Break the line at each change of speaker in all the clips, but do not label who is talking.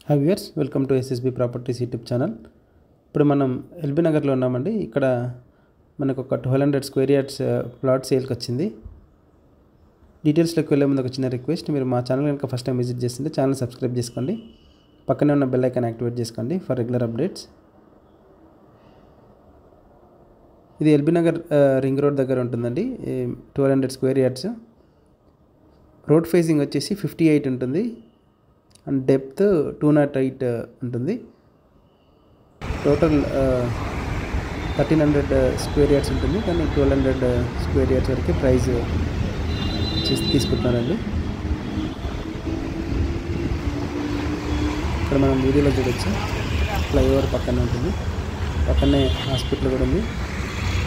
High viewers, welcome to SSB properties YouTube channel. ఇప్పుడు మనం LB నగర్లో ఉన్నామండి. ఇక్కడ మనకు ఒక 1200 స్క్వేర్ యార్డ్స్ ప్లాట్ సేల్కి వచ్చింది. డీటెయిల్స్లోకి వెళ్ళే ముందు ఒక చిన్న రిక్వెస్ట్, మీరు మా ఛానల్ కనుక ఫస్ట్ టైం విజిట్ చేస్తుంటే ఛానల్ సబ్స్క్రైబ్ చేసుకోండి, పక్కనే ఉన్న బెల్ ఐకాన్ యాక్టివేట్ చేసుకోండి ఫర్ రెగ్యులర్ అప్డేట్స్. ఇది ఎల్బీ నగర్ రింగ్ రోడ్ దగ్గర ఉంటుందండి. 1200 స్క్వేర్ యార్డ్స్. రోడ్ ఫేసింగ్ వచ్చేసి 58 ఉంటుంది అండ్ డెప్త్ 208 ఉంటుంది. టోటల్ 1300 స్క్వేర్ యార్డ్స్ ఉంటుంది, కానీ 1200 స్క్వేర్ యార్డ్స్ వరకు ప్రైస్ తీసుకుంటున్నారండి. ఇక్కడ మనం వీడియోలో చూడొచ్చు, ఫ్లైఓవర్ పక్కనే ఉంటుంది, పక్కనే హాస్పిటల్ కూడా ఉంది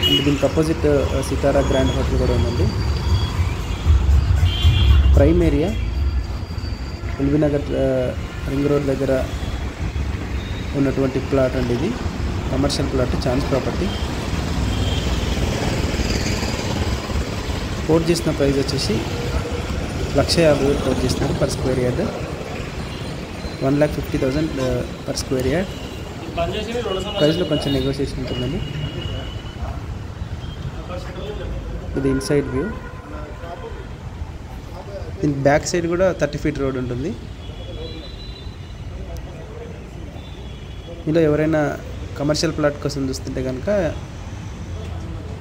అండ్ దీనికి అపోజిట్ సితారా గ్రాండ్ హోటల్ కూడా ఉందండి. Prime area LB Nagar ring road దగ్గర ఉన్నటువంటి ప్లాట్ అండి. ఇది commercial plot, chance property. Quote చేసిన ప్రైస్ వచ్చేసి 1,50,000 కోట్ చేస్తున్నారు per square yard. 1,50,000 per square yard. ప్రైస్లో కొంచెం నెగోషియేషన్ ఉంటుందండి. ఇది ఇన్సైడ్ వ్యూ. దీనికి బ్యాక్ సైడ్ కూడా 30 ఫీట్ రోడ్ ఉంటుంది. మీలో ఎవరైనా కమర్షియల్ ప్లాట్ కోసం చూస్తుంటే కనుక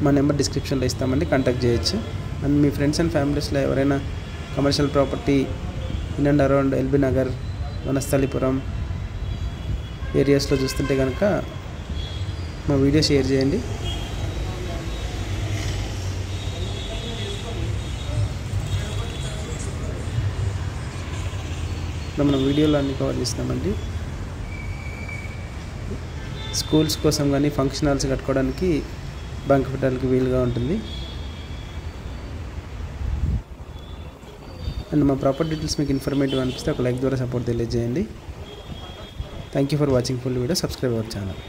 మా నెంబర్ డిస్క్రిప్షన్లో ఇస్తామండి, కాంటాక్ట్ చేయొచ్చు. అండ్ మీ ఫ్రెండ్స్ అండ్ ఫ్యామిలీస్లో ఎవరైనా commercial property in and around LB Nagar, Vanasthalipuram ఏరియాస్లో చూస్తుంటే కనుక మా వీడియో షేర్ చేయండి. మనం వీడియోలో అన్ని కవర్ చేస్తామండి. స్కూల్స్ కోసం కానీ ఫంక్షన్ హాల్స్ కట్టుకోవడానికి, బంక్ పెట్టడానికి వీలుగా ఉంటుంది. అండ్ మా ప్రాపర్టీ డీటెయిల్స్ మీకు ఇన్ఫర్మేటివ్ అనిపిస్తే ఒక లైక్ ద్వారా సపోర్ట్ తెలియజేయండి. Thank you for watching full video. Subscribe our channel.